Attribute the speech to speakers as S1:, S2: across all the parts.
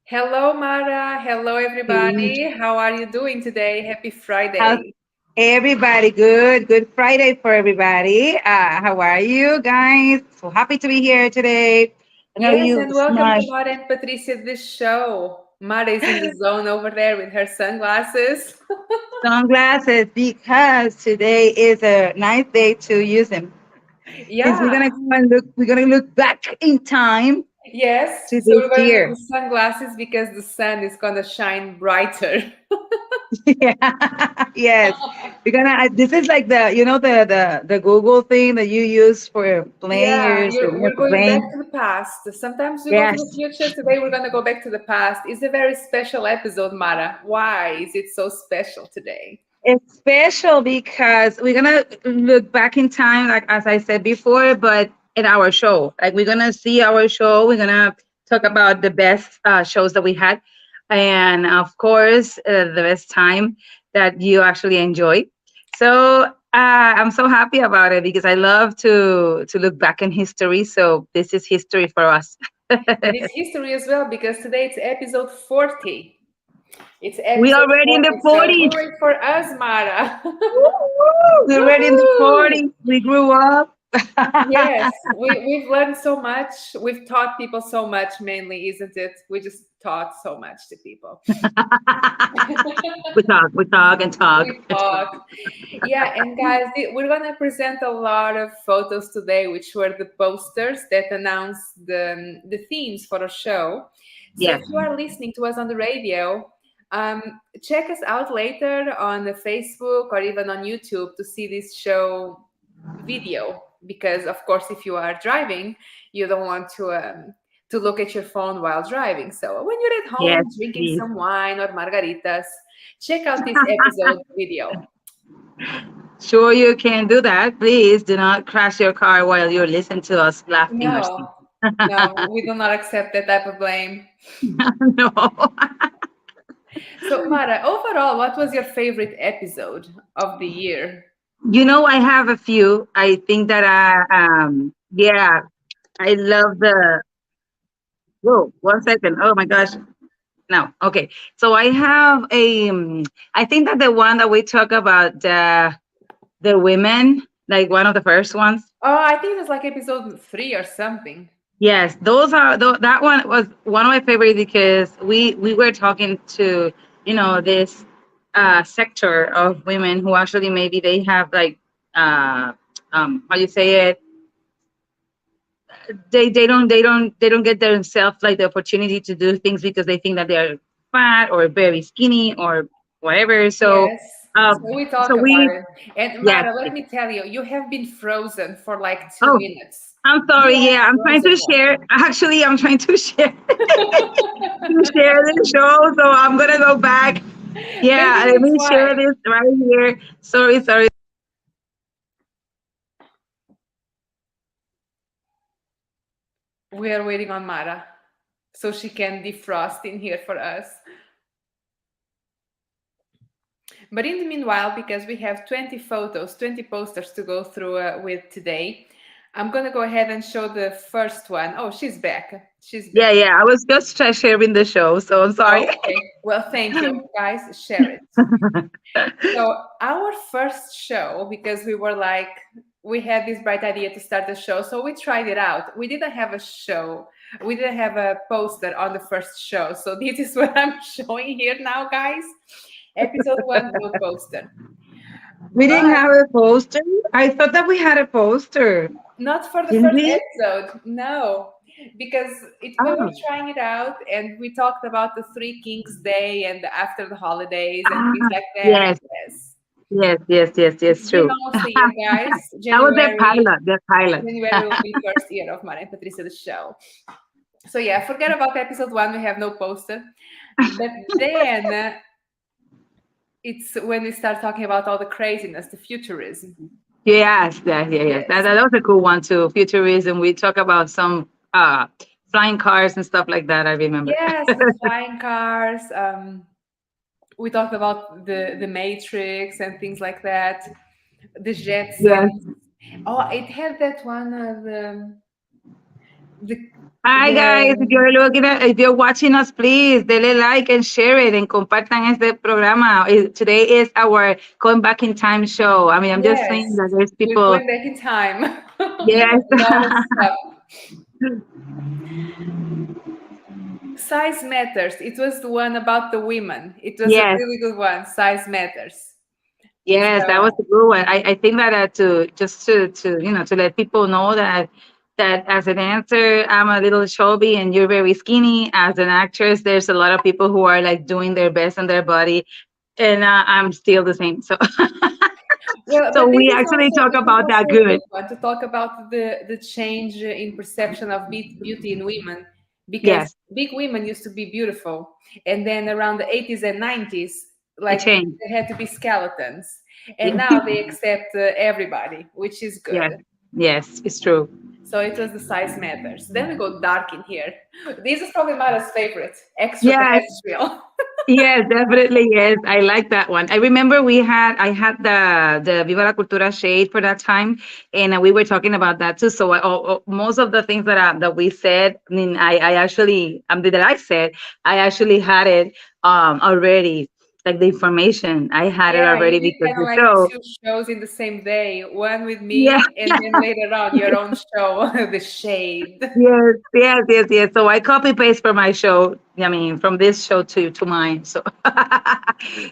S1: Hello, Mara. Hello,
S2: Hey,
S1: everybody. How are you doing today? Happy
S2: how's
S1: Friday.
S2: everybody? Good. Good Friday for everybody. How are you guys? So happy to be here today. I know
S1: Yes,
S2: you
S1: and welcome to
S2: smash
S1: Mara and Patricia, this show. Mara is in the zone over there with her sunglasses.
S2: sunglasses because today is a nice day to use them. Since we're
S1: Yeah,
S2: gonna go and look, we're gonna look back in time
S1: yes.
S2: to
S1: So
S2: this
S1: we're going to need
S2: year.
S1: the sunglasses because the sun is going to shine brighter.
S2: Yeah. Yes. We're gonna. This is like the Google thing that you use for playing
S1: Yeah,
S2: your
S1: we're going back
S2: brain.
S1: to the past. Sometimes we go to the
S2: Yes.
S1: future. Today we're going to go back to the past. It's a very special episode, Mara. Why is it so special today?
S2: It's special because we're gonna look back in time, like as I said before, but in our show. Like we're gonna see our show. We're gonna talk about the best shows that we had, and of course, the best time that you actually enjoy. So I'm so happy about it because I love to look back in history. So this is history for us.
S1: And it's history as well because today it's episode 40. It's
S2: We
S1: episode
S2: already in the
S1: 40. So
S2: 40s.
S1: hooray for us, Mara.
S2: Woo! We're already in the
S1: Woohoo!
S2: 40s. We grew up.
S1: Yes, we've learned so much. We've taught people so much, mainly, isn't it? We just taught so much to people.
S2: We talk and talk.
S1: We taught. Yeah, and guys, we're gonna present a lot of photos today, which were the posters that announce the themes for a show. So if
S2: Yes,
S1: you are listening to us on the radio, check us out later on the Facebook or even on YouTube to see this show video. Because of course, if you are driving, you don't want to look at your phone while driving. So when you're at
S2: yes,
S1: home drinking
S2: please.
S1: some wine or margaritas, check out this episode video.
S2: Sure, you can do that. Please do not crash your car while you're listening to us laughing or
S1: No,
S2: something.
S1: no, we do not accept that type of blame.
S2: No.
S1: So, Mara, overall, what was your favorite episode of the year?
S2: I have a few. I think that yeah, I love the. Whoa, 1 second. Oh my gosh. No. Okay. So I have I think that the one that we talk about the women, like one of the first ones.
S1: Oh, I think it was like episode 3 or something.
S2: Yes, those are that one was one of my favorites because we were talking to this sector of women who actually maybe they have like uh how you say it, they don't get themselves like the opportunity to do things because they think that they're fat or very skinny or whatever. So
S1: Yes. So
S2: um
S1: we
S2: so
S1: talk about
S2: we
S1: it. And
S2: yes.
S1: Mara, let me tell you, you have been frozen for like two
S2: Oh,
S1: minutes.
S2: I'm
S1: You
S2: sorry.
S1: are
S2: Yeah, I'm trying
S1: frozen
S2: to
S1: one.
S2: share. Actually, I'm trying to share the show. So I'm gonna go back.
S1: Maybe
S2: Yeah, let
S1: that's
S2: me share
S1: why.
S2: this right here. Sorry, sorry.
S1: We are waiting on Mara so she can defrost in here for us. But in the meanwhile, because we have 20 photos, 20 posters to go through with today, I'm going to go ahead and show the first one. Oh, she's back. She's
S2: Yeah,
S1: back.
S2: yeah. I was just sharing the show, so I'm sorry.
S1: Okay. Well, thank you, guys. Share it. So, our first show, because we were like, we had this bright idea to start the show, so we tried it out. We didn't have a show, we didn't have a poster on the first show. So, this is what I'm showing here now, guys. Episode 1, no poster.
S2: We didn't
S1: But
S2: have a poster. I thought that we had a poster,
S1: not for the
S2: didn't
S1: first
S2: we?
S1: episode, no, because we were
S2: Oh,
S1: trying it out and we talked about the Three Kings Day and after the holidays and things
S2: ah,
S1: like that.
S2: yes,
S1: Yes,
S2: yes, yes, yes,
S1: it's
S2: yes.
S1: been
S2: True.
S1: almost a year, guys.
S2: That was their
S1: January,
S2: pilot. Their pilot.
S1: January will be first year of Mara and Patricia the show. So yeah, forget about episode 1. We have no poster, but then it's when we start talking about all the craziness, the futurism.
S2: Yes, yeah, yeah, yes. That,
S1: Yes,
S2: that was a cool one too. Futurism. We talk about some flying cars and stuff like that. I remember.
S1: yes, the flying cars. We talked about the Matrix and things like that. The
S2: Yes.
S1: Jetsons. Oh, it had that one. the
S2: Hi guys, if you're watching us, please dele like and share it and compartan este programa. Today is our going back in time show. I mean, I'm just saying
S1: yes,
S2: that there's
S1: we're
S2: people.
S1: going back in time.
S2: Yes.
S1: A lot of stuff. Size matters. It was the one about the women. It was a
S2: Yes.
S1: really good one. Size matters.
S2: Yes, that was
S1: So
S2: a good one. I think that to just to to let people know that as a dancer, I'm a little chubby and you're very skinny. As an actress, there's a lot of people who are like doing their best on their body, and I'm still the same. So
S1: well,
S2: so
S1: but
S2: we actually talk
S1: this is
S2: about that
S1: also a
S2: good.
S1: good one to talk about the change in perception of beauty in women, because
S2: Yes,
S1: big women used to be beautiful, and then around the 80s and 90s,
S2: it
S1: like
S2: changed.
S1: they had to be skeletons, and
S2: Yeah.
S1: now they accept everybody, which is good.
S2: Yes, yes, it's true.
S1: So it was the size matters. Then we go dark in here. This is probably Mara's favorite,
S2: Yes,
S1: extraterrestrial.
S2: yes, definitely. Yes, I like that one. I remember I had the Viva la Cultura shade for that time, and we were talking about that too. So most of the things that we said, I mean, I actually that I said, I actually had it already, like the information. I had it
S1: Yeah, you
S2: already
S1: did
S2: because
S1: kind of
S2: the
S1: like
S2: show.
S1: two shows in the same day, one with
S2: Yeah.
S1: me, and then later on your own show, The Shade.
S2: Yes, yes, yes, yes. So I copy paste from my show. I mean, from this show to mine. So,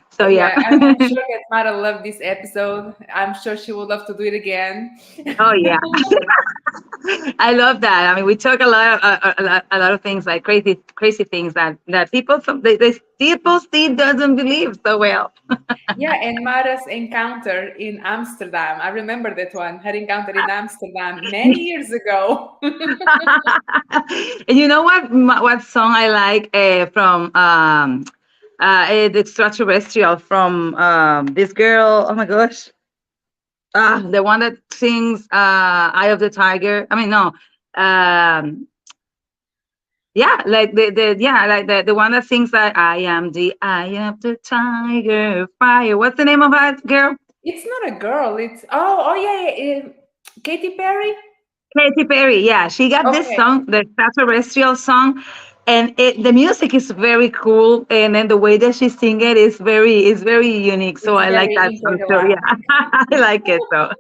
S2: so yeah.
S1: Yeah, I'm sure that Mara loved this episode. I'm sure she would love to do it again.
S2: Oh yeah, I love that. I mean, we talk a lot of things like crazy things that people they people still doesn't believe so well.
S1: Yeah, and Mara's encounter in Amsterdam. I remember that one, her encounter in Amsterdam many years ago.
S2: And you know what song I like from the extraterrestrial from this girl. Oh my gosh. The one that sings "Eye of the Tiger." I mean, no, yeah, like the one that sings that "I am the eye of the tiger, fire." What's the name of that girl?
S1: It's not a girl. It's oh yeah, yeah. Katy Perry.
S2: Katy Perry. Yeah, she got this
S1: Okay,
S2: song, the extraterrestrial song, and the music is very cool, and then the way that she sing it is very unique. So
S1: it's
S2: I like
S1: very
S2: that song too. Yeah,
S1: intergalactic.
S2: I like it so.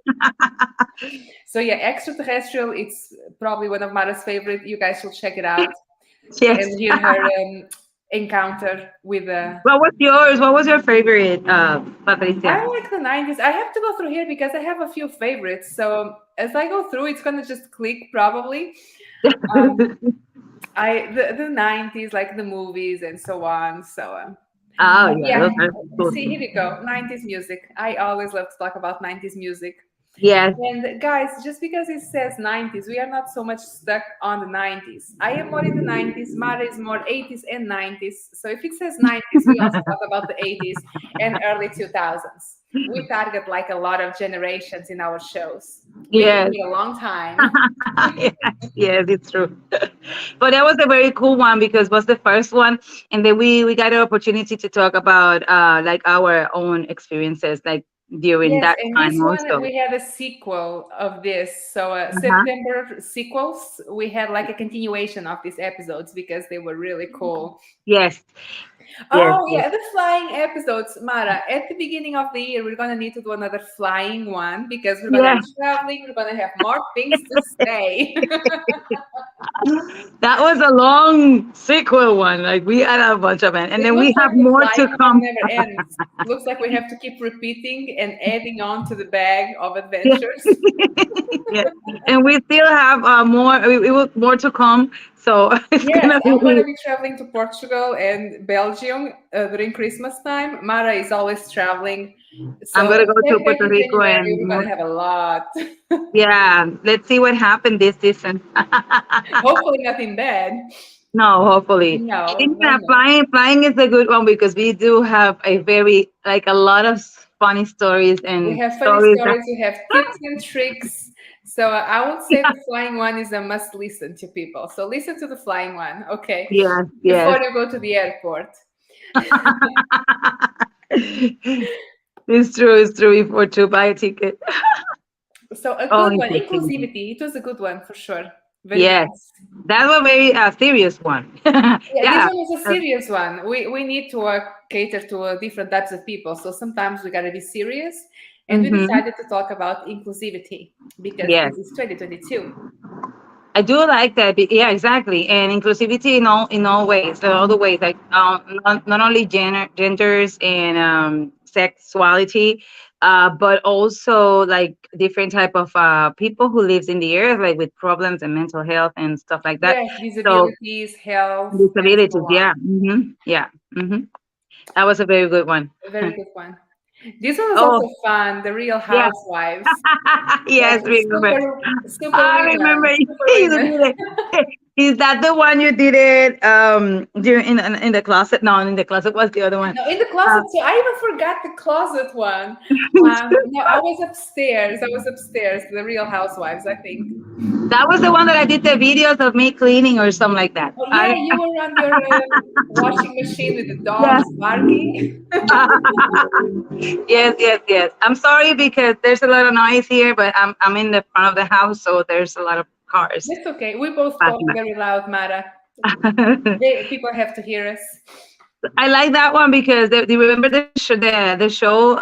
S1: So yeah, extraterrestrial. It's probably one of Mara's favorite. You guys should check it out
S2: Yes.
S1: and hear her encounter with the.
S2: What was yours? What was your favorite, Patricia?
S1: I like the 90s. I have to go through here because I have a few favorites. So as I go through, it's gonna just click probably. Um, the 90s, like the movies and so on. So
S2: Oh yeah,
S1: yeah,
S2: those are cool.
S1: see, here we go. 90s music. I always love to talk about 90s music.
S2: Yes,
S1: And guys, just because it says 90s, we are not so much stuck on the 90s. I am more in the 90s, Mara is more 80s and 90s. So if it says 90s, we also talk about the 80s and early 2000s. We target like a lot of generations in our shows. We've been
S2: yes,
S1: here a long time.
S2: yes, yes, it's true. But that was a very cool one because it was the first one, and then we got an opportunity to talk about like our own experiences, like during
S1: Yes,
S2: that
S1: and this
S2: time
S1: one
S2: also.
S1: we had a sequel of this. So
S2: Uh-huh.
S1: September sequels, we had like a continuation of these episodes because they were really cool.
S2: Yes, yes,
S1: Oh
S2: yes,
S1: yeah, the flying episodes, Mara. At the beginning of the year, we're gonna need to do another flying one because we're gonna be
S2: yes.
S1: traveling. We're gonna have more things to say.
S2: That was a long sequel one. Like we had a bunch of it, and
S1: It
S2: then
S1: looks
S2: we
S1: like
S2: have
S1: the
S2: more to
S1: flying one
S2: come.
S1: never ends. Looks like we have to keep repeating and adding on to the bag of
S2: Yeah.
S1: adventures.
S2: Yes. And we still have more. We will more to come. So it's
S1: Yes,
S2: gonna
S1: I'm going to
S2: be.
S1: be traveling to Portugal and Belgium during Christmas time. Mara is always traveling.
S2: I'm
S1: So
S2: gonna go to
S1: check back
S2: Puerto
S1: in
S2: Rico
S1: January.
S2: and
S1: We're going to have a lot.
S2: yeah. Let's see what happened this season.
S1: Hopefully, nothing bad.
S2: No, hopefully. I
S1: No,
S2: think
S1: no,
S2: that
S1: no.
S2: flying is a good one because we do have a very like a lot of funny stories
S1: We
S2: and
S1: have funny
S2: stories that
S1: stories. We have tips and tricks. So I would say the flying one is a must listen to people. So listen to the flying one, okay?
S2: yes, yes.
S1: Before you go to the airport.
S2: It's true before to buy a ticket.
S1: So a
S2: Oh,
S1: good one,
S2: interesting.
S1: inclusivity. It was a good one for sure. Very
S2: Yes,
S1: nice.
S2: that was a very serious one.
S1: Yeah, this
S2: Yeah.
S1: one was a
S2: uh,
S1: serious one. We need to cater to different types of people. So sometimes we gotta be serious, and we
S2: mhm.
S1: decided to talk about inclusivity because
S2: Yes.
S1: this is 2022.
S2: I do like that. Yeah, exactly. And inclusivity in all ways, in all the ways, like not only genders and sexuality, but also like different type of people who lives in the earth, like with problems and mental health and stuff like that.
S1: Yes,
S2: So
S1: disabilities, health, and so
S2: disabilities, yeah,
S1: on.
S2: yeah, that was a very good one.
S1: A very good one. This one was
S2: Oh,
S1: also fun. The Real
S2: yeah.
S1: Housewives, like
S2: Yes, remember.
S1: super
S2: I remember
S1: women, super
S2: you
S1: women.
S2: did it. Is that the one you did it during in the closet? No, in the closet was the other one.
S1: No, in the
S2: Uh,
S1: closet too. I even forgot the closet one. No, I was upstairs. I was upstairs. The Real Housewives, I think.
S2: that was the one that I did the videos of me cleaning or something like that.
S1: Oh yeah, you were on your washing machine with the dogs
S2: Yeah.
S1: barking.
S2: Yes, yes, yes. I'm sorry because there's a lot of noise here, but I'm in the front of the house, so there's a lot of cars
S1: That's okay. We both talk
S2: passing
S1: very loud, Mara.
S2: by.
S1: People have to hear us.
S2: I like that one because do you remember the show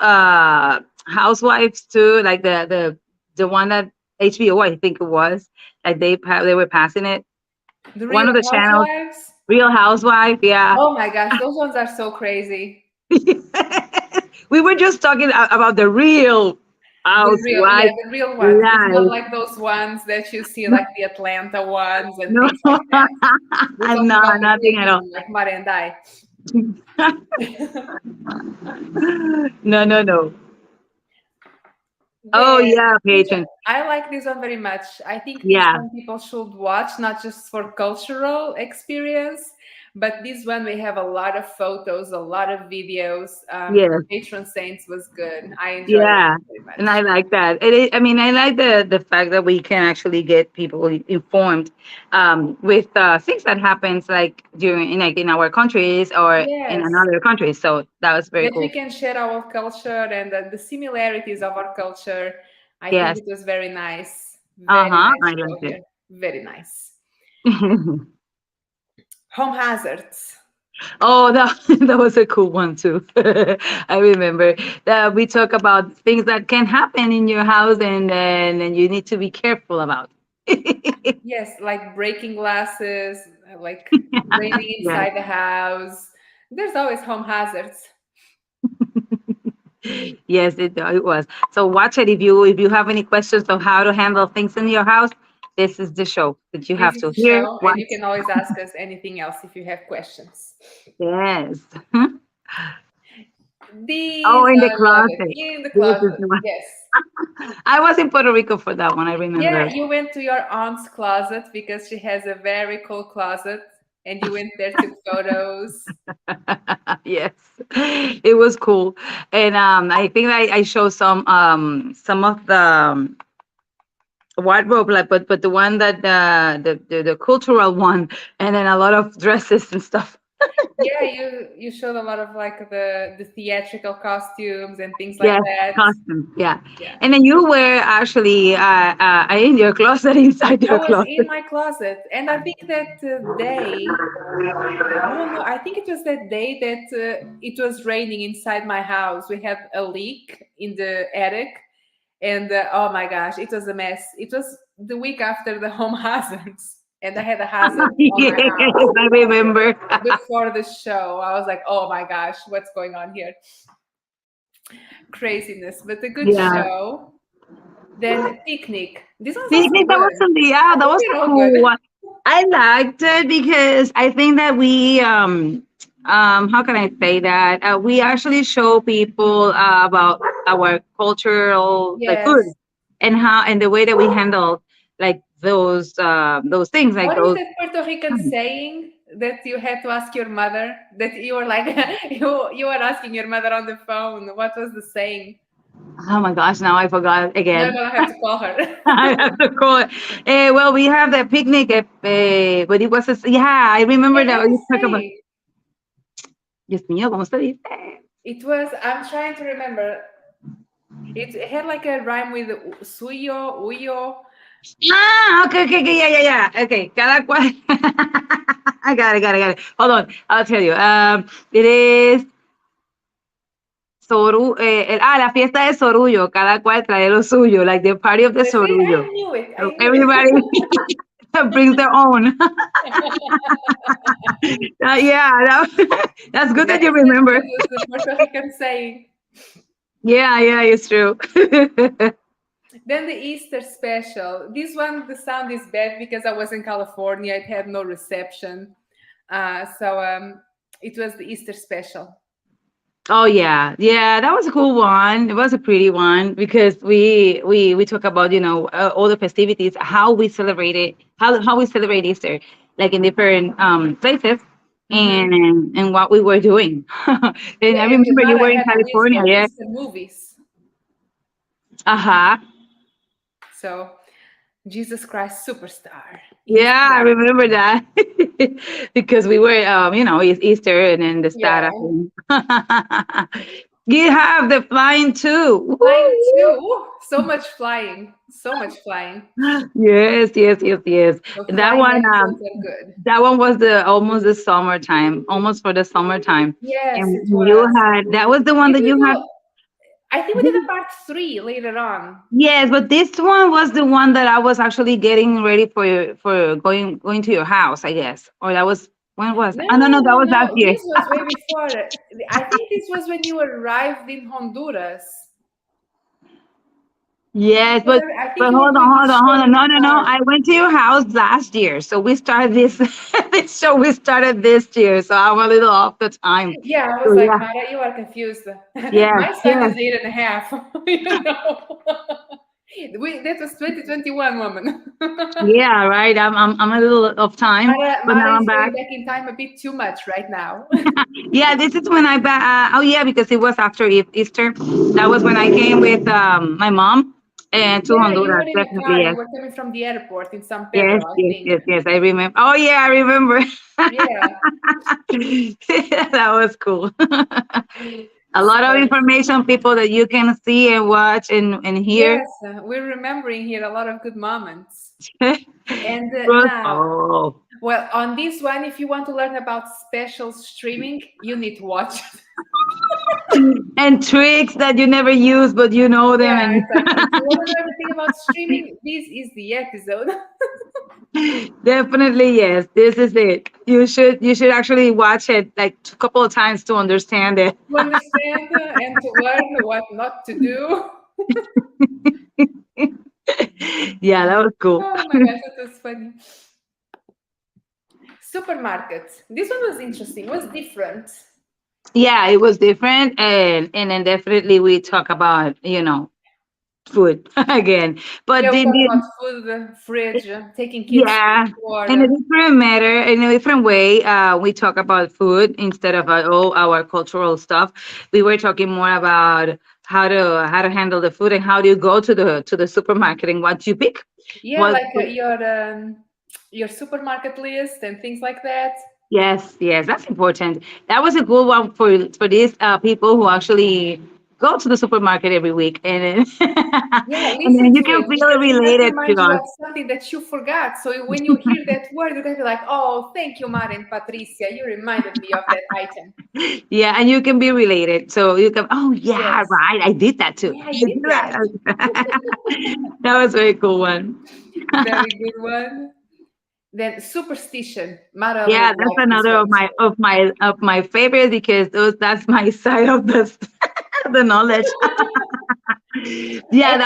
S2: Housewives too, like the one that HBO I think it was, like they were passing it,
S1: The
S2: one
S1: Real
S2: of the channels,
S1: Housewives.
S2: Real Housewife, yeah.
S1: Oh my gosh, those ones are so crazy.
S2: We were just talking about the Real
S1: Yeah,
S2: Housewife
S1: the real ones. It's not
S2: life.
S1: like those ones that you see, like the Atlanta ones and
S2: No,
S1: things like that. We're talking
S2: no,
S1: about the
S2: nothing at
S1: Brooklyn,
S2: all.
S1: like Mara and I.
S2: No, no, no. Oh
S1: Then
S2: yeah,
S1: this one,
S2: patron.
S1: I like this one very much. I think this
S2: Yeah,
S1: one people should watch, not just for cultural experience, but this one we have a lot of photos, a lot of videos.
S2: yeah.
S1: Patron Saints was good. I enjoyed it
S2: Yeah,
S1: very much.
S2: and I like that. I mean, I like the fact that we can actually get people informed with things that happens like like in our countries or in
S1: Yes,
S2: another country. So that was very
S1: that we
S2: cool.
S1: can share our culture and the similarities of our culture. I think
S2: Yes.
S1: it was very nice.
S2: Uh
S1: Very
S2: huh.
S1: nice
S2: I
S1: show
S2: liked
S1: here.
S2: it.
S1: Very nice. Home hazards.
S2: Oh, that that was a cool one too. I remember that we talk about things that can happen in your house and you need to be careful about.
S1: Yes, like breaking glasses, like raining
S2: Yes.
S1: inside the house. There's always home hazards.
S2: Yes, it was. So watch it if you have any questions of how to handle things in your house. This is the show that you
S1: This
S2: have
S1: is
S2: to
S1: the
S2: hear,
S1: show, and
S2: watch.
S1: you can always ask us anything else if you have questions.
S2: Yes.
S1: These
S2: Oh, in the
S1: I love it.
S2: closet.
S1: In the
S2: This is
S1: closet.
S2: the one.
S1: Yes.
S2: I was in Puerto Rico for that one. I
S1: Yeah,
S2: remember.
S1: you went to your aunt's closet because she has a very cool closet, and you went there, took photos.
S2: Yes, it was cool, and I think I showed some of the wardrobe, like but the one that the cultural one, and then a lot of dresses and stuff.
S1: Yeah, you showed a lot of like the theatrical costumes and things like
S2: Yes,
S1: that.
S2: costumes. Yeah,
S1: Yeah.
S2: and then you were actually in your closet, inside
S1: I
S2: your
S1: was in
S2: closet.
S1: my closet, and I think that day, I don't know, I think it was that day that it was raining inside my house. We had a leak in the attic, and oh my gosh, it was a mess. It was the week after the home hazards, and I had a hazard on
S2: Yes,
S1: my house
S2: I remember.
S1: before the show. I was like, oh my gosh, what's going on here? Craziness, but a good
S2: Yeah.
S1: show. Then picnic. This one's also
S2: Picnic, that was
S1: good.
S2: yeah,
S1: I
S2: that
S1: think
S2: was
S1: they're
S2: a
S1: all
S2: cool
S1: good.
S2: one. I liked it because I think that we how can I say that we actually show people about our cultural like
S1: Yes.
S2: food and how and the way that we handle like those things like
S1: What is
S2: those.
S1: that Puerto Rican saying that you had to ask your mother? That you were like you were asking your mother on the phone. What was the saying?
S2: Oh my gosh, now I forgot
S1: You're
S2: again.
S1: gonna have to call her.
S2: I have to call it. Well, we have the picnic, but it was yeah. I remember
S1: They had
S2: that
S1: a
S2: you talk about.
S1: saying.
S2: Dios mío, ¿cómo se dice?
S1: It was. I'm trying to remember. It had like a rhyme with suyo, uyo.
S2: Ah, okay, okay, okay, yeah, yeah, yeah. Okay, cada cual. I got it, got it, got it. Hold on, I'll tell you. It is la fiesta de Sorullo. Cada cual trae lo suyo, like the party of the
S1: See,
S2: Sorullo.
S1: I knew it.
S2: So
S1: I knew it.
S2: everybody brings their own. Yeah, that's good that
S1: Yes,
S2: you
S1: that's
S2: remember.
S1: good. That's the Puerto Rican saying.
S2: Yeah, yeah, it's true.
S1: Then the Easter special. This one, the sound is bad because I was in California. It had no reception. So it was the Easter special.
S2: Oh yeah, yeah, that was a cool one. It was a pretty one because we talk about all the festivities, how we celebrate it, how we celebrate Easter, like in different places,
S1: Hmm.
S2: and what we were doing. And
S1: Yeah,
S2: I
S1: and
S2: remember you
S1: Mara
S2: were in
S1: had a list
S2: California,
S1: of
S2: yeah.
S1: Easter movies.
S2: Uh huh.
S1: So Jesus Christ Superstar.
S2: Yeah, I
S1: Easter.
S2: remember that because we were, it's Easter and then the
S1: Yeah.
S2: start. You have the flying too.
S1: Flying
S2: Woo!
S1: too. Ooh, so much flying. So much flying.
S2: Yes, yes, yes, yes.
S1: So
S2: That
S1: flying
S2: one,
S1: episodes are good.
S2: that one was the almost the summertime, almost for the summertime.
S1: Yes, it
S2: And you
S1: was.
S2: had that was the one
S1: Did
S2: that
S1: we
S2: you had.
S1: do? I think we did a part three later on.
S2: Yes, but this one was the one that I was actually getting ready for going to your house, I guess. Or that was when was it?
S1: No,
S2: Oh,
S1: no,
S2: no,
S1: no,
S2: no, that
S1: no,
S2: was last
S1: no.
S2: year.
S1: This was way before. I think this was when you arrived in Honduras.
S2: Yes,
S1: Because I think you were
S2: hold on,
S1: doing the
S2: hold on,
S1: show
S2: hold on.
S1: in the
S2: No, no, no.
S1: car.
S2: I went to your house last year, so we started this this show. We started this year, so I'm a little off the time.
S1: Yeah, I was
S2: So
S1: like,
S2: yeah,
S1: Mara, you are confused.
S2: yes,
S1: My son
S2: yes,
S1: is 8.5. You know, that was 2021, woman.
S2: yeah. Right. I'm a little off time, but
S1: Mara
S2: now I'm
S1: is going
S2: back.
S1: back in time a bit too much right now.
S2: Yeah, this is when I back. Oh yeah, because it was after Easter. That was when I came with my mom and to
S1: Yeah, you were
S2: Honduras.
S1: in a
S2: Definitely,
S1: car.
S2: yes,
S1: You were coming from the airport in San
S2: yes,
S1: Pedro, I
S2: yes,
S1: think.
S2: yes, yes. I remember. Oh yeah, I remember.
S1: Yeah.
S2: That was cool. A lot of
S1: So,
S2: information, people that you can see and watch and hear.
S1: yes, we're remembering here a lot of good moments. And now,
S2: Oh,
S1: well, on this one, if you want to learn about special streaming, you need to watch it.
S2: and tricks that you never use, but you know them.
S1: Yeah,
S2: And
S1: it's like if you want to know everything about streaming, this is the episode
S2: definitely, yes, this is it. You should actually watch it like a couple of times to understand it.
S1: to understand and to learn what not to do.
S2: Yeah, that was cool.
S1: Oh my gosh, that was funny. Supermarkets. This one was interesting. It was different.
S2: Yeah, it was different, and then definitely we talk about food again, but
S1: Yeah, we
S2: then
S1: talk about food, fridge, taking kids to the
S2: yeah, in a
S1: store.
S2: different matter, in a different way. We talk about food instead of all our cultural stuff. We were talking more about how to handle the food and how do you go to the supermarket and what you pick.
S1: Yeah,
S2: What?
S1: like your supermarket list and things like that.
S2: Yes, yes, that's important. That was a good one for these people who actually go to the supermarket every week, and
S1: Yeah,
S2: and
S1: listen
S2: then you
S1: to
S2: can
S1: it
S2: feel
S1: because it might
S2: related to
S1: remind you
S2: us.
S1: of something that you forgot. So when you hear that word, you're gonna be like, "Oh, thank you, Mara and Patricia. You reminded me of that item."
S2: Yeah, and you can be related. So you can, oh yeah,
S1: Yes.
S2: right. I did that too.
S1: Yeah, I
S2: I
S1: did
S2: did
S1: that.
S2: that. That was a very cool one.
S1: Very good one. Then superstition. Mara already
S2: Yeah, that's
S1: liked this
S2: another
S1: one
S2: of my
S1: too.
S2: of my of my favorites because that's my side of the knowledge. Yeah,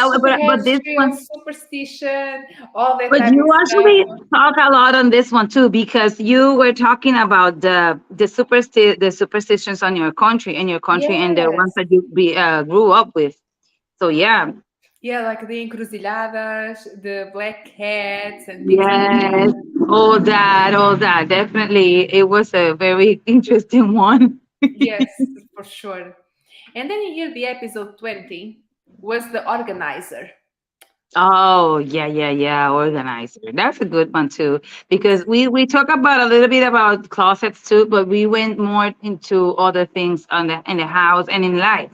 S2: but this one.
S1: Extraterrestrial superstition, all that
S2: But
S1: type
S2: you
S1: of
S2: actually
S1: stuff.
S2: talk a lot on this one too, because you were talking about the superstitions on your country, and the ones
S1: Yes.
S2: that you grew up with. So yeah,
S1: Yeah, like the encruzilhadas, the black hats, and things like
S2: yes,
S1: that.
S2: all that. Definitely, it was a very interesting one.
S1: Yes, for sure. And then here the episode 20 was the organizer.
S2: Oh yeah, yeah, yeah. Organizer. That's a good one too, because we talk about a little bit about closets too, but we went more into other things in the house and in life,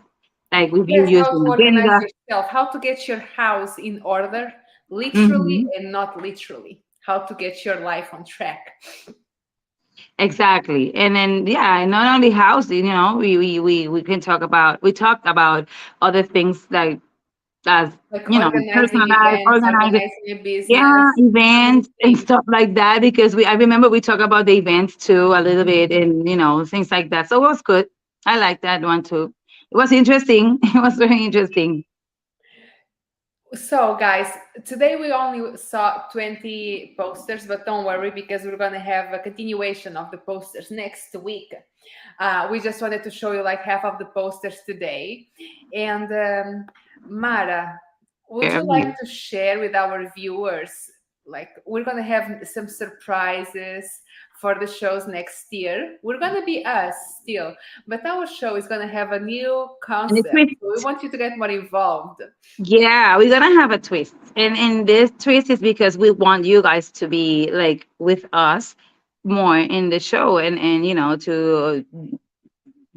S2: like if you
S1: Yes,
S2: use
S1: how
S2: an
S1: to organize
S2: agenda.
S1: yourself, how to get your house in order, literally
S2: Hmm.
S1: and not literally, how to get your life on track.
S2: Exactly. And then yeah, and not only housing, we can talk about we talked about other things like as
S1: Like
S2: personal
S1: organizing
S2: life,
S1: events,
S2: organizing,
S1: organizing a
S2: yeah,
S1: business, so many
S2: events and
S1: things.
S2: stuff like that because I remember we talked about the events too a little bit and things like that. So it was good. I like that one too. It was interesting. It was very interesting.
S1: So, guys, today we only saw 20 posters, but don't worry because we're going to have a continuation of the posters next week. We just wanted to show you like half of the posters today. And Mara, would you like
S2: Um,
S1: to share with our viewers? Like, we're going to have some surprises for the shows next year. We're going to be us still, but our show is going to have a new
S2: and a
S1: concept.
S2: twist.
S1: So we want you to get more involved.
S2: Yeah, we're gonna have a twist. And this twist is because we want you guys to be like with us more in the show and to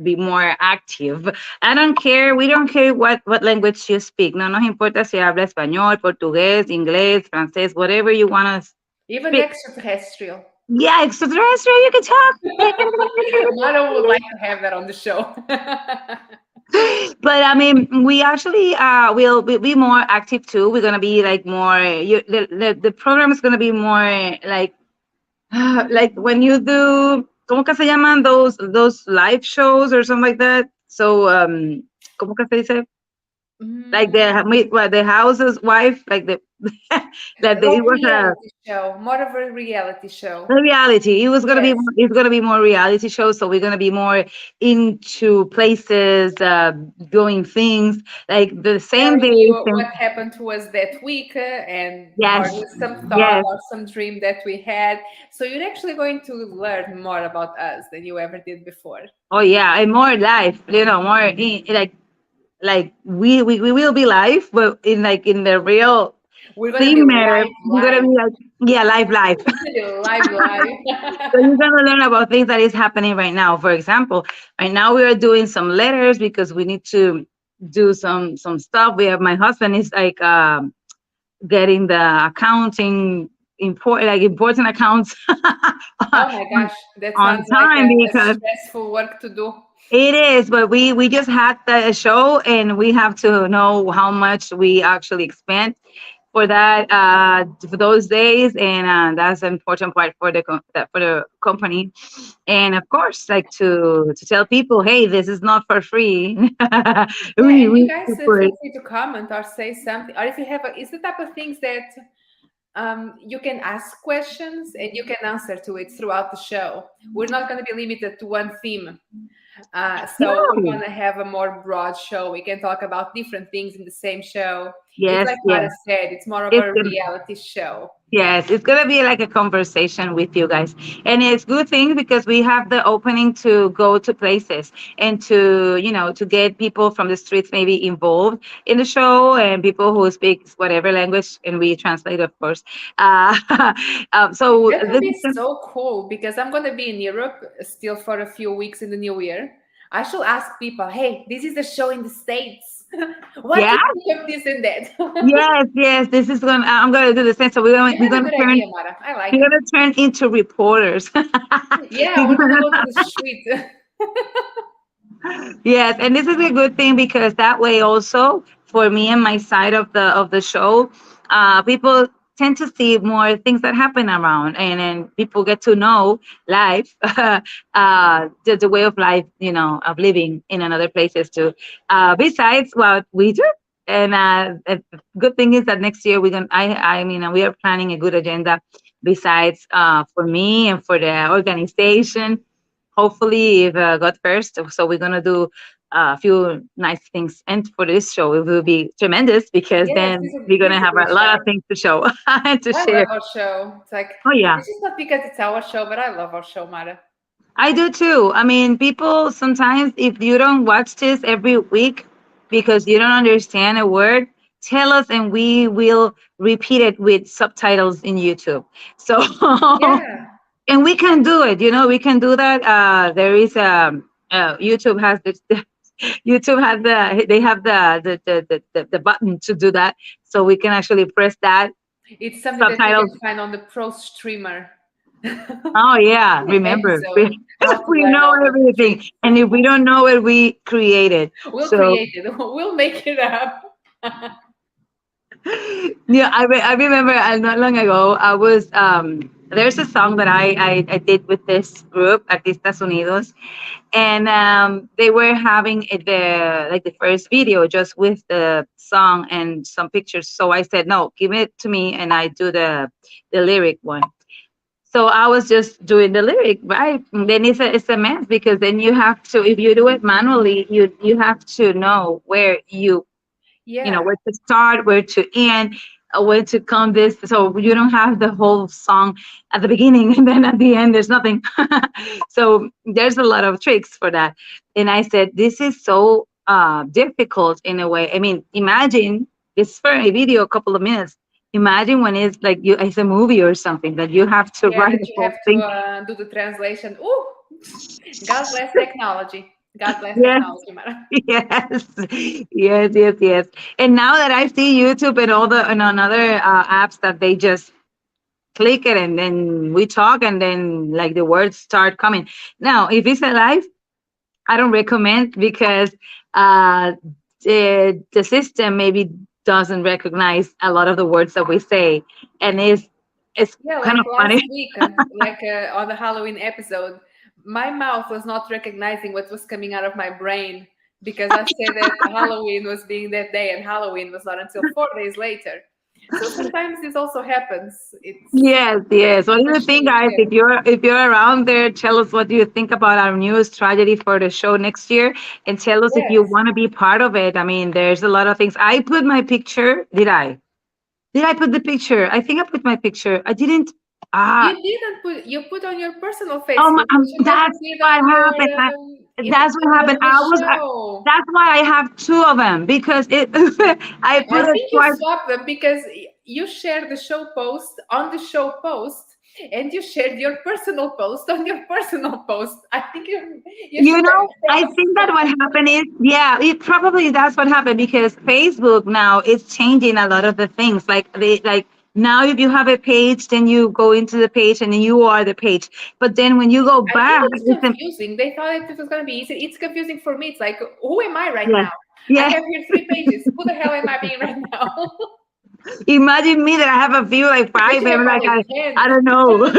S2: be more active. I don't care. We don't care what language you speak. No nos importa si habla español, portugués, inglés, francés, whatever you want to
S1: Even
S2: speak.
S1: extraterrestrial.
S2: Yeah, extraterrestrial, you can talk.
S1: Mara would like to have that on the show.
S2: But I mean, we actually will be more active too. We're gonna be like more. The program is gonna be more like when you do, ¿cómo que se llaman those live shows or something like that? So ¿cómo que se dice? Like
S1: Mm,
S2: the house's wife, like the that
S1: like
S2: it was
S1: reality show, more of a reality
S2: a
S1: show.
S2: reality. It was gonna be
S1: Yes.
S2: it's gonna be more reality shows. So we're gonna be more into places, doing things like the same
S1: Telling
S2: day.
S1: you what happened to us that week and or
S2: Yes,
S1: some thought
S2: yes.
S1: or some dream that we had. So you're actually going to learn more about us than you ever did before.
S2: Oh yeah, and more live. More like we will be live, but in the real
S1: We're gonna be
S2: steamer,
S1: live,
S2: you're gonna
S1: live.
S2: be like, yeah, live.
S1: Live,
S2: So
S1: live.
S2: you're gonna learn about things that is happening right now. For example, right now we are doing some letters because we need to do some stuff. We have my husband is like getting the accounting important accounts
S1: Oh my gosh, that
S2: on
S1: sounds like
S2: time
S1: a
S2: because
S1: stressful work to do.
S2: it is, but we just had the show, and we have to know how much we actually spent for that for those days, and that's an important part for for the company, and of course, like to tell people, hey, this is not for free.
S1: Yeah, and you
S2: We
S1: guys
S2: super
S1: feel free to comment or say something. Or if you have it's the type of things that you can ask questions and you can answer to it throughout the show. We're not going to be limited to one theme. So we're
S2: no.
S1: going to have a more broad show. We can talk about different things in the same show. It's
S2: Yes,
S1: like
S2: yes.
S1: Mara said, it's more of
S2: It's
S1: a
S2: good.
S1: reality show.
S2: Yes, it's gonna be like a conversation with you guys, and it's good thing because we have the opening to go to places and to to get people from the streets maybe involved in the show and people who speak whatever language, and we translate, of course. Uh, so
S1: That would
S2: this
S1: be
S2: is gonna,
S1: so cool because I'm going to be in Europe still for a few weeks in the new year. I should ask people, hey, this is the show in the States. What do
S2: yeah,
S1: you think of this and that?
S2: yes. This is gonna. I'm gonna do the same. So
S1: You
S2: we're
S1: have a
S2: gonna
S1: good
S2: turn
S1: idea, Mara. I like
S2: we're
S1: it.
S2: gonna turn into reporters.
S1: Yeah, we're gonna go to the street.
S2: Yes, and this is a good thing because that way also for me and my side of the show, people tend to see more things that happen around, and then people get to know life, the way of life, of living in another places too. Besides what we do. And the good thing is that next year we're gonna. I mean, we are planning a good agenda. Besides, for me and for the organization, hopefully if God first. So we're gonna do a few nice things, and for this show it will be tremendous because
S1: Yes,
S2: then we're
S1: this
S2: gonna
S1: is a
S2: have
S1: great
S2: a lot of
S1: show.
S2: things to show and to
S1: I
S2: share.
S1: love our show. It's like
S2: Oh yeah,
S1: it's just not because it's our show, but I love our show, Mara.
S2: I do too. I mean, people sometimes if you don't watch this every week because you don't understand a word, tell us and we will repeat it with subtitles in YouTube. So
S1: Yeah.
S2: and we can do it. We can do that. There is YouTube has this. YouTube has they have the button to do that, so we can actually press that
S1: It's something that you can
S2: subtitles.
S1: find on the Pro Streamer
S2: Oh yeah, remember
S1: episode. How to
S2: we
S1: learn
S2: know
S1: all those
S2: everything,
S1: tricks.
S2: and if we don't know it, we create it.
S1: We'll
S2: So
S1: create it. We'll make it up.
S2: yeah, I remember not long ago I was there's a song that I did with this group Artistas Unidos, and they were having the like the first video just with the song and some pictures. So I said no, give it to me, and I do the lyric one. So I was just doing the lyric, right? And then it's a mess because then you have to, if you do it manually, you have to know where
S1: Yeah.
S2: where to start, where to end, where to come this. So you don't have the whole song at the beginning and then at the end there's nothing. So there's a lot of tricks for that. And I said, this is so difficult in a way. I mean, imagine this for a video, a couple of minutes. Imagine when it's like it's a movie or something that you have to
S1: Yeah,
S2: write
S1: that
S2: the
S1: you have
S2: whole
S1: to
S2: thing.
S1: do the translation. Ooh, God bless technology. God bless
S2: Yes,
S1: technology, Mara.
S2: yes, yes. And now that I see YouTube and all the and on other apps that they just click it and then we talk and then like the words start coming. Now, if it's a live, I don't recommend because uh, the system maybe doesn't recognize a lot of the words that we say, and it's
S1: Yeah,
S2: kind
S1: like
S2: of
S1: last
S2: funny.
S1: week, on the Halloween episode, my mouth was not recognizing what was coming out of my brain because I said that Halloween was being that day and Halloween was not until 4 days later. So sometimes this also happens.
S2: Yes, yes. What do you think,
S1: Especially
S2: guys?
S1: with
S2: If you're around there, tell us what do you think about our newest strategy for the show next year, and tell us if you
S1: yes.
S2: want to be part of it. I mean, there's a lot of things. I put my picture. Did I? Did I put the picture? I think I put my picture. I didn't.
S1: You
S2: Ah,
S1: didn't put you put on your personal
S2: oh, my,
S1: Facebook. It should have
S2: that's
S1: appeared
S2: what
S1: on your
S2: happened.
S1: in
S2: That's
S1: the
S2: what
S1: middle
S2: happened.
S1: of the show.
S2: That's why I have two of them because it. I
S1: I
S2: put it
S1: think you
S2: twice.
S1: swapped them because you shared the show post on the show post, and you shared your personal post on your personal post. I think you
S2: You
S1: should
S2: know,
S1: have
S2: I think that what happened is, yeah, it probably that's what happened because Facebook now is changing a lot of the things. Like they like now, if you have a page, then you go into the page and then you are the page. But then when you go
S1: I think
S2: back,
S1: it's
S2: it's a,
S1: confusing. They thought it was going to be easy. It's confusing for me. It's like, who am I right
S2: yeah,
S1: now? I
S2: yeah.
S1: have here 3 pages. Who the hell am I being right now?
S2: Imagine me that I have a view like
S1: But
S2: five,
S1: you have
S2: and like
S1: only
S2: I
S1: 10.
S2: don't know.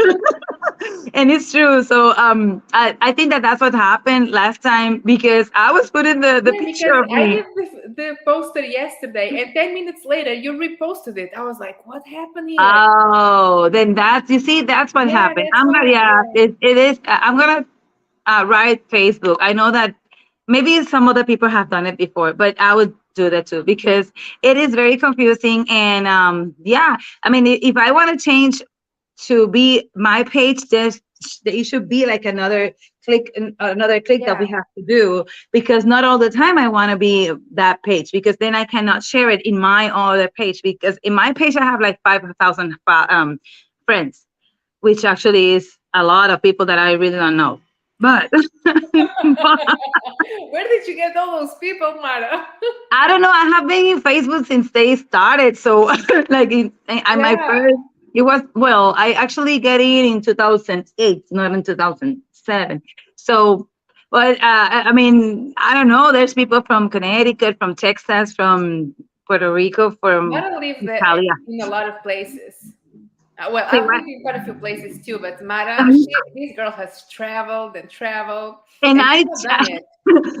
S2: And it's true. So I think that that's what happened last time because I was putting the
S1: Yeah,
S2: picture
S1: because
S2: of
S1: I
S2: me.
S1: did the poster yesterday, and 10 minutes later, you reposted it. I was like, what happened here?
S2: Oh, then that's you see that's what
S1: Yeah,
S2: happened.
S1: that's
S2: I'm gonna
S1: why.
S2: yeah,
S1: Yeah.
S2: it is. I'm gonna write Facebook. I know that maybe some other people have done it before, but I would do that too because it is very confusing. And yeah, I mean, if I want to change to be my page, there it should be like another click that we
S1: Yeah.
S2: have to do because not all the time I want to be that page because then I cannot share it in my other page because in my page I have like 5,000 friends, which actually is a lot of people that I really don't know. But, but
S1: Where did you get all those people, Mara?
S2: I don't know. I have been in Facebook since they started. So, like, my
S1: Yeah.
S2: first, it was, well, I actually got in 2008, not in 2007. So, but I mean, I don't know. There's people from Connecticut, from Texas, from Puerto Rico, from
S1: Mara lives
S2: Italia.
S1: in a lot of places. Well,
S2: Say
S1: I've
S2: what?
S1: lived in quite a few places too, but Mara, this girl has traveled and traveled,
S2: And
S1: and she's not done yet.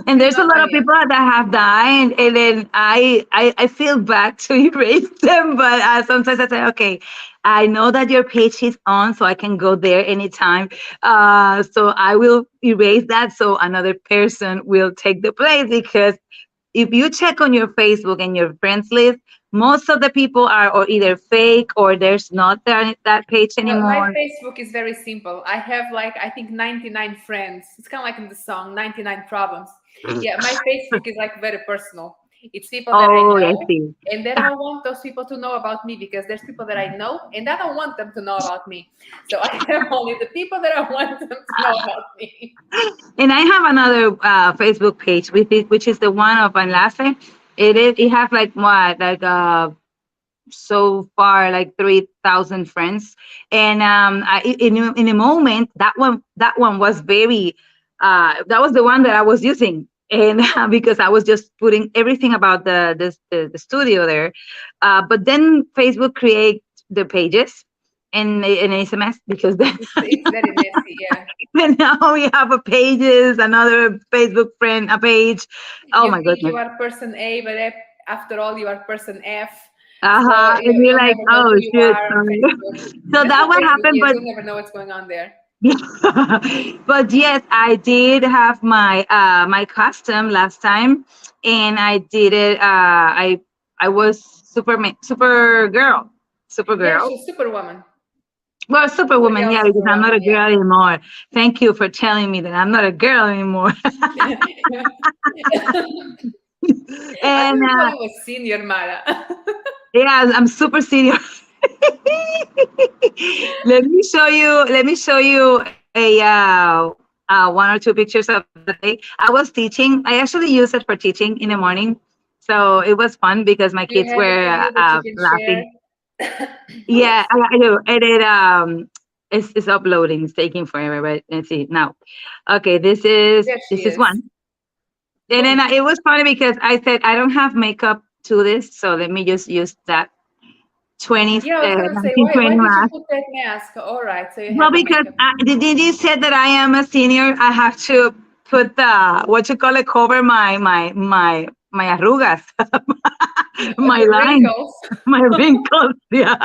S2: and
S1: She's
S2: there's a
S1: not
S2: lot
S1: done
S2: of
S1: yet.
S2: people that have died, and then I feel bad to erase them, but sometimes I say, okay, I know that your page is on, so I can go there anytime. So I will erase that, so another person will take the place because if you check on your Facebook and your friends list, most of the people are or either fake or there's not that page
S1: Well, my
S2: anymore.
S1: Facebook is very simple. I have like I think 99 friends. It's kind of like in the song 99 Problems. Yeah, my Facebook is like very personal. It's people that I
S2: Oh, I
S1: know
S2: see.
S1: and that I want those people to know about me because there's people that I know and I don't want them to know about me. So I have only the people that I want them to know about me.
S2: And I have another Facebook page with it, which is the one of Enlace. It has like what, like so far like 3,000 friends. And in a moment, that one was very, that was the one that I was using. And because I was just putting everything about the studio there. But then Facebook create the pages, and it's a mess because then
S1: It's very messy. Yeah.
S2: and now we have a pages, another Facebook friend, a page. Oh
S1: You
S2: my
S1: think
S2: goodness.
S1: you are person A, but after all, you are person F. So
S2: Uh-huh. And
S1: you,
S2: you're
S1: you'll
S2: like,
S1: never know
S2: oh
S1: who you
S2: shoot,
S1: are on
S2: sorry.
S1: Facebook.
S2: So
S1: That's
S2: that
S1: how
S2: what
S1: Facebook
S2: happened,
S1: is.
S2: but
S1: You'll never know what's going on there.
S2: but yes, I did have my custom last time, and I did it. I was super girl, super
S1: Yeah,
S2: girl.
S1: she's Superwoman.
S2: Well, superwoman,
S1: Supergirl,
S2: yeah, because I'm not
S1: Superwoman.
S2: a
S1: Yeah.
S2: girl anymore. Thank you for telling me that I'm not a girl anymore.
S1: I
S2: And
S1: didn't know I was senior, Mara.
S2: yeah, I'm super senior. Let me show you a one or two pictures of the day. I was teaching. I actually use it for teaching in the morning, so it was fun because my
S1: Do you
S2: kids
S1: have it with
S2: were
S1: you that you can
S2: laughing.
S1: share? Oh,
S2: Yeah,
S1: yes.
S2: I do, and it's uploading. It's taking forever, but let's see now. Okay, this is
S1: There she
S2: this is
S1: is.
S2: one, and then
S1: Boom.
S2: it was funny because I said I don't have makeup to this, so let me just use that 20
S1: Yeah, I was gonna say, why
S2: 1920
S1: did you
S2: mask.
S1: put that mask? All right, so you
S2: Well,
S1: have the
S2: because
S1: makeup.
S2: did you said that I am a senior, I have to put the what you call it, cover my arrugas, my
S1: Your
S2: lines,
S1: wrinkles.
S2: my wrinkles. Yeah.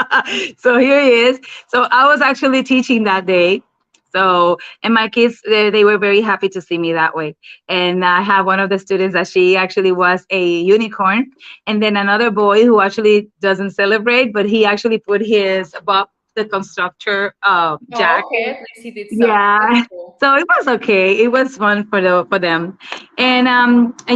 S2: So here he is. So I was actually teaching that day. So and my kids they were very happy to see me that way. And I have one of the students that she actually was a unicorn, and then another boy who actually doesn't celebrate, but he actually put his Bob the constructor
S1: Oh,
S2: jacket.
S1: okay. At least he did something. That's
S2: Yeah.
S1: cool.
S2: So it was okay. It was fun for them, and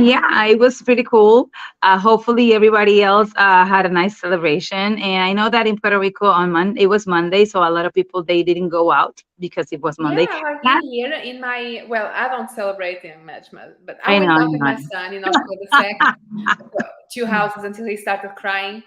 S2: yeah, it was pretty cool. Hopefully, everybody else had a nice celebration. And I know that in Puerto Rico on Monday it was Monday, so a lot of people they didn't go out because it was Monday.
S1: Yeah, like in
S2: Yeah,
S1: here, in my, well, I don't celebrate in much, but I
S2: I know,
S1: went
S2: I
S1: out with
S2: know.
S1: my son in our cul-de-sac, two houses until he started crying.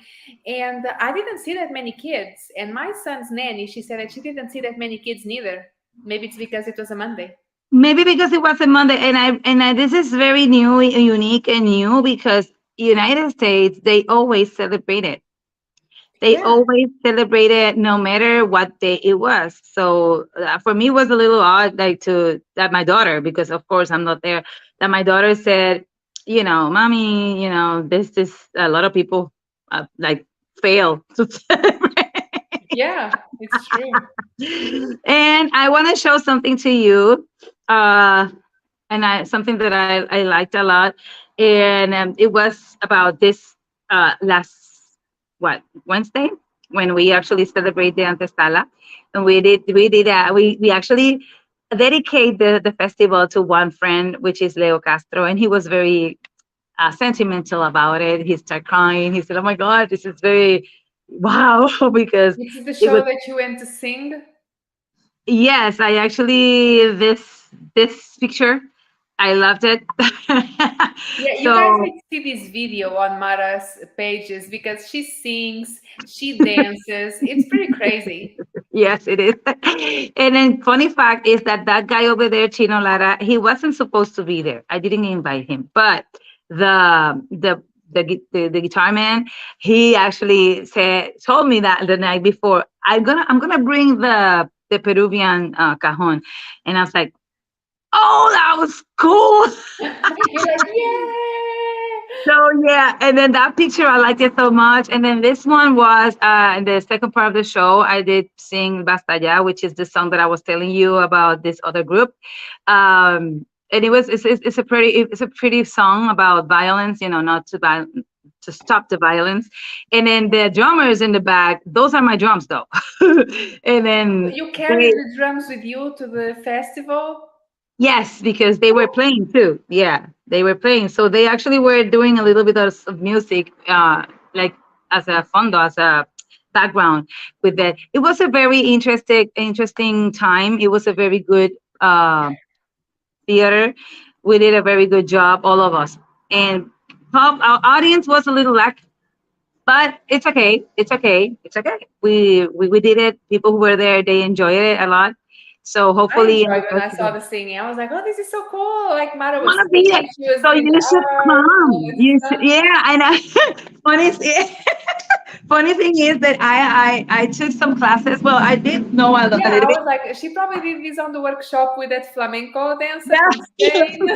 S1: And I didn't see that many kids. And my son's nanny, she said that she didn't see that many kids neither. Maybe it's because it was a Monday.
S2: Maybe because it was a Monday, and this is very new, unique, and new because United States they always celebrate it. They
S1: Yeah.
S2: always celebrated no matter what day it was. So for me, it was a little odd, like to that my daughter, because of course I'm not there. That my daughter said, mommy, this is a lot of people like fail to celebrate.
S1: Yeah, it's true.
S2: And I want to show something to you, uh, and something that I liked a lot, and it was about this last what Wednesday when we actually celebrate the Antesala, and we actually dedicate the festival to one friend, which is Leo Castro, and he was very sentimental about it. He started crying. He said, "Oh my God, this is very wow," because
S1: This is the
S2: it was
S1: show that you went to sing.
S2: yes, I actually this picture I loved it.
S1: Yeah, you guys
S2: So
S1: need to see this video on Mara's pages because she sings, she dances. It's pretty crazy.
S2: yes, it is. And then funny fact is that that guy over there, Chino Lara, he wasn't supposed to be there. I didn't invite him, but the guitar man, he actually told me that the night before, I'm gonna bring the Peruvian cajon, and I was like, oh, that was cool.
S1: You're like, yeah.
S2: So yeah, and then that picture I liked it so much. And then this one was in the second part of the show. I did sing Basta Ya, which is the song that I was telling you about this other group. And it's a pretty song about violence. Not to stop the violence. And then the drummers in the back, those are my drums though. And then
S1: You carried
S2: they
S1: the drums with you to the festival?
S2: yes, because they were playing too. Yeah, they were playing. So they actually were doing a little bit of music, like as a fondo, as a background with that. It was a very interesting time. It was a very good theater. We did a very good job, all of us. And our audience was a little lack. But it's okay. It's okay. It's okay. We did it. People who were there, they enjoyed it a lot. So
S1: I
S2: hopefully,
S1: enjoyed when I saw the singing. I was like, oh, this is so cool. Like Mara was
S2: wanna be it.
S1: singing, she was
S2: So
S1: doing
S2: you
S1: the
S2: should
S1: arms, all
S2: come.
S1: that
S2: You should,
S1: stuff.
S2: yeah, I know. funny, funny thing is that I took some classes. Well, I did know a
S1: Yeah, I
S2: little bit.
S1: was like, she probably did this on the workshop with that flamenco dancer
S2: Yeah.
S1: from Spain.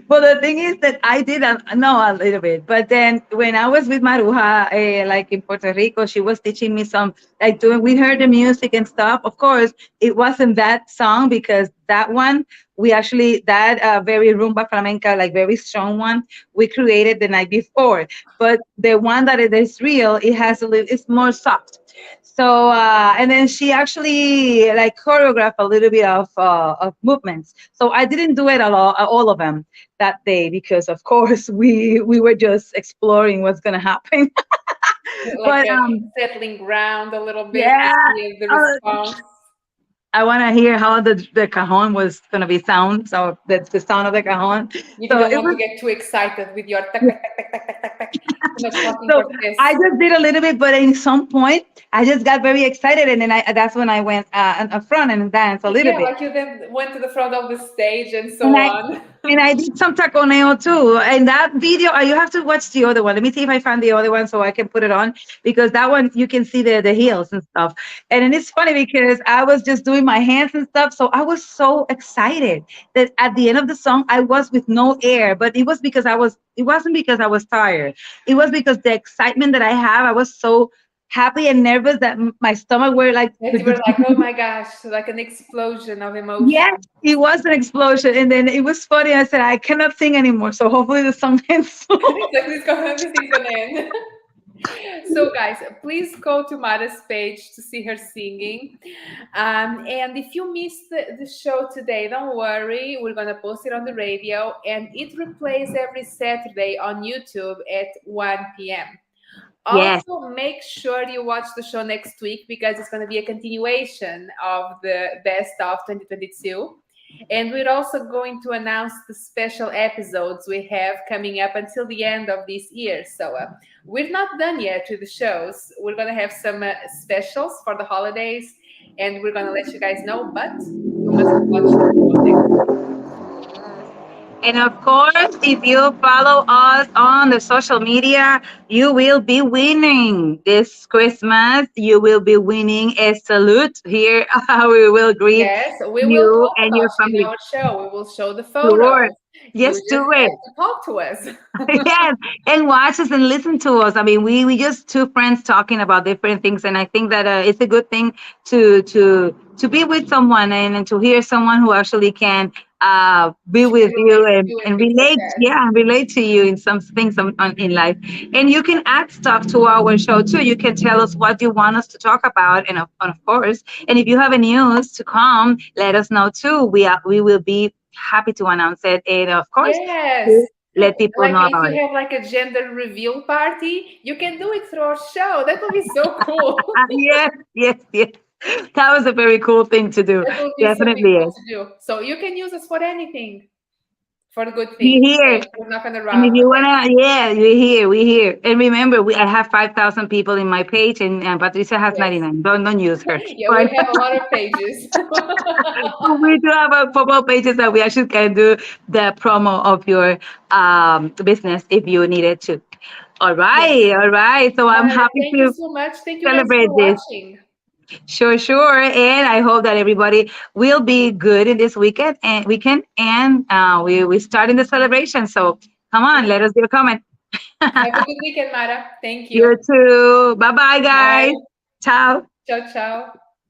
S2: Well, the thing is that I did know a little bit, but then when I was with Maruja, like in Puerto Rico, she was teaching me some, like doing. We heard the music and stuff. Of course, it wasn't that song because that one we actually that very rumba flamenca, like very strong one, we created the night before. But the one that it is real, it has a little, it's more soft. So and then she actually like choreographed a little bit of movements. So I didn't do it all of them that day because of course we were just exploring what's gonna happen.
S1: Like
S2: But
S1: settling ground a little bit to
S2: yeah,
S1: see the response.
S2: I want to hear how the cajon was gonna be sound. So that's the sound of the cajon.
S1: You
S2: So
S1: didn't
S2: it
S1: want to
S2: was.
S1: get too excited with your tac, tac, tac, tac, tac, tac, tac, tac. Too much talking
S2: So I
S1: Cortés.
S2: just did a little bit, but in some point I just got very excited, and then that's when I went up front and danced a little
S1: Yeah,
S2: bit.
S1: like you then went to the front of the stage and
S2: And
S1: so on.
S2: I did some taconeo too. And that video, you have to watch the other one. Let me see if I find the other one so I can put it on because that one you can see the heels and stuff. And then it's funny because I was just doing my hands and stuff. So I was so excited that at the end of the song I was with no air, but it was because it wasn't because I was tired. It was because the excitement that I have, I was so happy and nervous that my stomach were like
S1: That you were like, oh my gosh, like an explosion of emotion.
S2: yes, it was an explosion. And then it was funny. I said, I cannot sing anymore. So hopefully the song ends soon.
S1: It's like this thing's gonna end. So guys, please go to Mara's page to see her singing. And if you missed the show today, don't worry, we're gonna post it on the radio and it replays every Saturday on YouTube at 1 p.m.
S2: Yes,
S1: Also, make sure you watch the show next week because it's going to be a continuation of the best of 2022. And we're also going to announce the special episodes we have coming up until the end of this year. So we're not done yet with the shows. We're going to have some specials for the holidays and we're going to let you guys know, but you must watch the show next.
S2: and of course, if you follow us on the social media, you will be winning this Christmas. You will be winning a salute here. We will greet
S1: Yes, we will
S2: you
S1: talk
S2: and
S1: about
S2: your
S1: you in
S2: family.
S1: our show. We will show the
S2: Sure.
S1: photos. You
S2: Yes,
S1: just
S2: do
S1: have
S2: it.
S1: to talk to us.
S2: Yes, and watch us and listen to us. I mean, we just two friends talking about different things, and I think that it's a good thing to be with someone and to hear someone who actually can be
S1: She
S2: with
S1: can
S2: you
S1: relate to you and
S2: and
S1: things like
S2: relate,
S1: that.
S2: yeah, and relate to you in some things in life. And you can add stuff to our show too. You can tell us what you want us to talk about, and of course, and if you have any news to come, let us know too. We will be happy to announce it, and of course
S1: Yes.
S2: let people
S1: Like
S2: know
S1: if
S2: about
S1: you
S2: it.
S1: have like a gender reveal party, you can do it through our show. That would be so cool.
S2: Yes, yes, yes. That was a very cool thing to do.
S1: That would be something
S2: Definitely
S1: cool
S2: is.
S1: to do. So you can use us for anything, for the good
S2: We
S1: things.
S2: here.
S1: Okay, we're not gonna
S2: And
S1: rob.
S2: if you
S1: Okay.
S2: wanna, yeah, we here. And remember, I have 5,000 people in my page, and Patricia has
S1: Yes.
S2: 99. Don't use her.
S1: Yeah, we
S2: But
S1: have a lot of pages.
S2: we do have a couple of pages that we actually can do the promo of your business if you needed to.
S1: Yes.
S2: All right. So I'm
S1: Mara,
S2: happy
S1: thank you
S2: to
S1: so much. Thank you guys
S2: celebrate
S1: for
S2: this.
S1: watching.
S2: Sure, sure. And I hope that everybody will be good in this weekend, and we start in the celebration. So come on,
S1: Yes.
S2: let us get a comment.
S1: Have a good weekend, Mara. Thank you.
S2: You too. Bye bye, guys.
S1: Bye.
S2: Ciao.
S1: Ciao, ciao.